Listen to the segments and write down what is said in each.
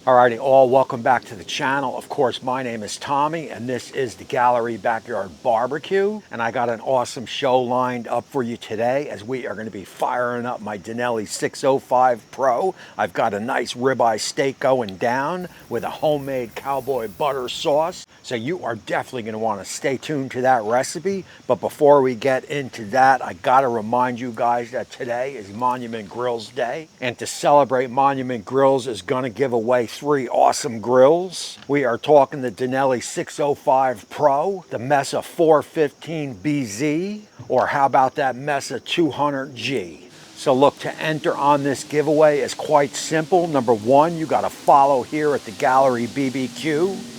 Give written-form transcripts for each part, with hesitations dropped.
Alrighty, all welcome back to the channel. Of course, my name is Tommy and this is the Gallery Backyard Barbecue. And I got an awesome show lined up for you today as we are going to be firing up my Denelli 605 Pro. I've got a nice ribeye steak going down with a homemade cowboy butter sauce. So you are definitely going to want to stay tuned to that recipe. But before we get into that, I got to remind you guys that today is Monument Grills Day. And to celebrate, Monument Grills is going to give away 3 awesome grills. We are talking the Denelli 605 Pro, the Mesa 415 BZ, or how about that Mesa 200G? So look, to enter on this giveaway is quite simple. Number 1, you got to follow here at the Gallery BBQ.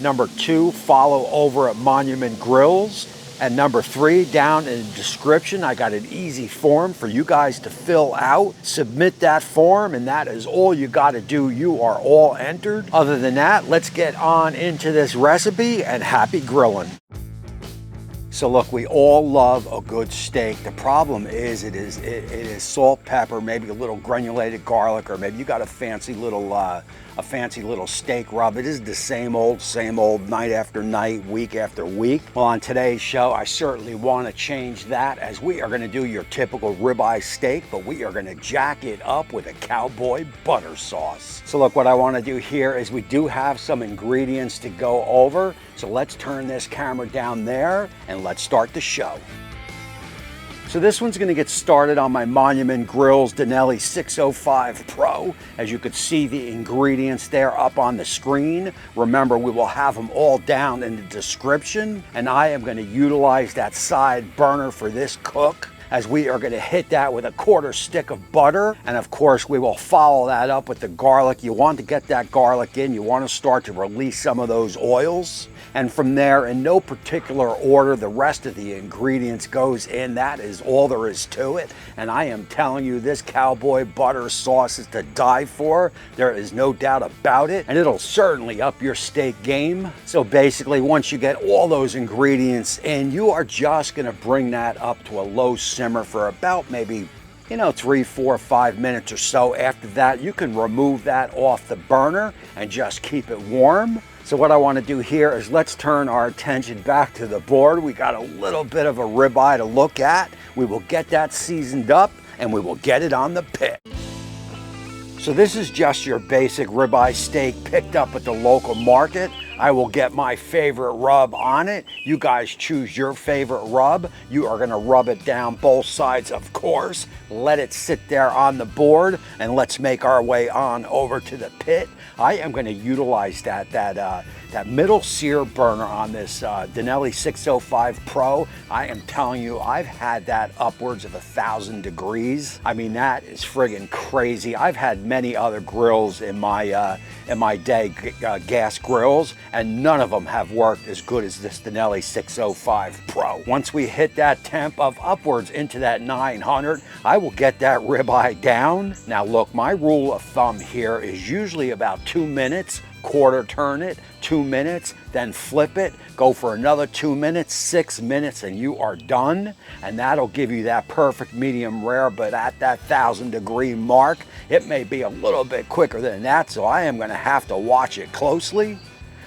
Number 2, follow over at Monument Grills. And number 3, down in the description, I got an easy form for you guys to fill out. Submit that form, and that is all you got to do. You are all entered. Other than that, let's get on into this recipe and happy grilling. So look, we all love a good steak. The problem is it is salt, pepper, maybe a little granulated garlic, or maybe you got a fancy little steak rub. It is the same old night after night, week after week. Well, on today's show, I certainly want to change that, as we are going to do your typical ribeye steak, but we are going to jack it up with a cowboy butter sauce. So look, what I want to do here is we do have some ingredients to go over. So let's turn this camera down there and let's start the show. So this one's going to get started on my Monument Grills Denelli 605 Pro. As you can see the ingredients there up on the screen. Remember, we will have them all down in the description. And I am going to utilize that side burner for this cook, as we are going to hit that with a 1/4 stick of butter. And of course, we will follow that up with the garlic. You want to get that garlic in. You want to start to release some of those oils. And from there, in no particular order, the rest of the ingredients goes in. That is all there is to it. And I am telling you, this cowboy butter sauce is to die for. There is no doubt about it. And it'll certainly up your steak game. So basically, once you get all those ingredients in, you are just going to bring that up to a low simmer for about maybe 3, 4, 5 minutes or so. After that, you can remove that off the burner and just keep it warm. So what I want to do here is let's turn our attention back to the board. We got a little bit of a ribeye to look at. We will get that seasoned up and we will get it on the pit. So this is just your basic ribeye steak picked up at the local market. I will get my favorite rub on it. You guys choose your favorite rub. You are gonna rub it down both sides, of course. Let it sit there on the board, and let's make our way on over to the pit. I am gonna utilize that middle sear burner on this Denelli 605 Pro. I am telling you, I've had that upwards of 1,000 degrees. I mean, that is friggin' crazy. I've had many other grills in my day, gas grills, and none of them have worked as good as this Denelli 605 Pro. Once we hit that temp of upwards into that 900, I will get that ribeye down. Now look, my rule of thumb here is usually about 2 minutes. 1/4 turn it, 2 minutes, then flip it, go for another 2 minutes, 6 minutes, and you are done. And that'll give you that perfect medium rare. But at that 1,000 degree mark, it may be a little bit quicker than that, so I am going to have to watch it closely.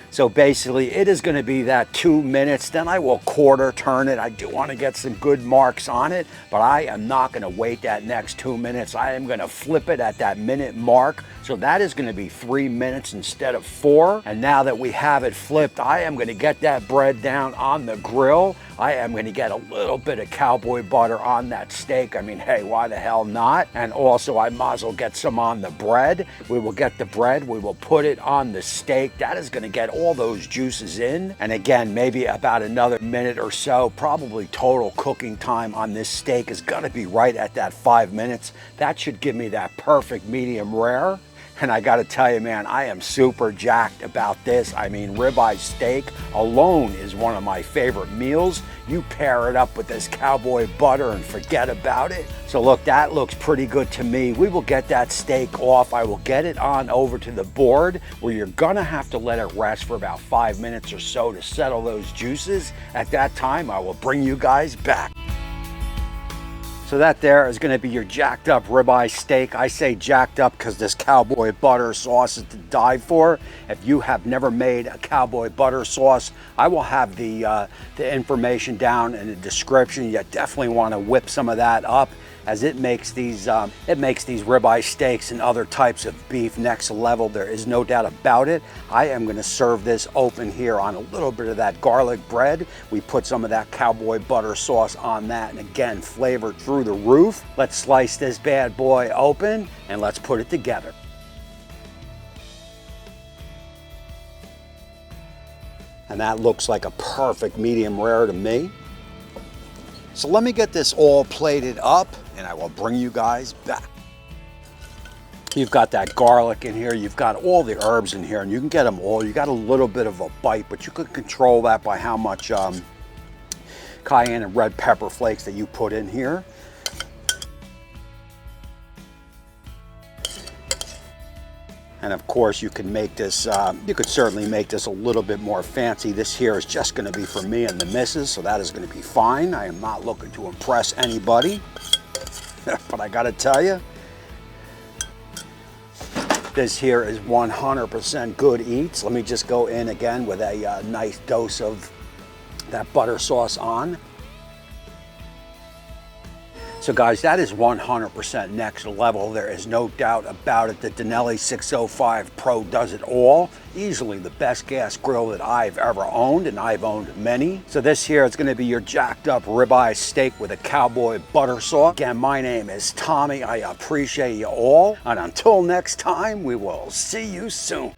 So basically, it is going to be that 2 minutes, then I will 1/4 turn it. I do want to get some good marks on it, but I am not going to wait that next 2 minutes. I am going to flip it at that minute mark. So that is going to be 3 minutes instead of 4. And now that we have it flipped, I am going to get that bread down on the grill. I am going to get a little bit of cowboy butter on that steak. I mean, hey, why the hell not? And also, I might as well get some on the bread. We will get the bread, we will put it on the steak. That is going to get all those juices in. And again, maybe about another minute or so. Probably total cooking time on this steak is going to be right at that 5 minutes. That should give me that perfect medium rare. And I gotta tell you, man, I am super jacked about this. I mean, ribeye steak alone is one of my favorite meals. You pair it up with this cowboy butter and forget about it. So look, that looks pretty good to me. We will get that steak off. I will get it on over to the board, where you're gonna have to let it rest for about 5 minutes or so to settle those juices. At that time, I will bring you guys back. So that there is going to be your jacked up ribeye steak. I say jacked up because this cowboy butter sauce is to die for. If you have never made a cowboy butter sauce, I will have the information down in the description. You definitely want to whip some of that up, as it makes these ribeye steaks and other types of beef next level. There is no doubt about it. I am going to serve this open here on a little bit of that garlic bread. We put some of that cowboy butter sauce on that, and again, flavored through the roof. Let's slice this bad boy open and let's put it together. And that looks like a perfect medium rare to me. So let me get this all plated up and I will bring you guys back. You've got that garlic in here, you've got all the herbs in here, and you can get them all. You got a little bit of a bite, but you could control that by how much cayenne and red pepper flakes that you put in here. And of course you can make this, you could certainly make this a little bit more fancy. This here is just going to be for me and the missus, so that is going to be fine. I am not looking to impress anybody. But I gotta tell you, this here is 100% good eats. Let me just go in again with a nice dose of that butter sauce on. So guys, that is 100% next level. There is no doubt about it. The Denelli 605 Pro does it all. Easily the best gas grill that I've ever owned, and I've owned many. So this here is going to be your jacked up ribeye steak with a cowboy butter sauce. Again, my name is Tommy. I appreciate you all. And until next time, we will see you soon.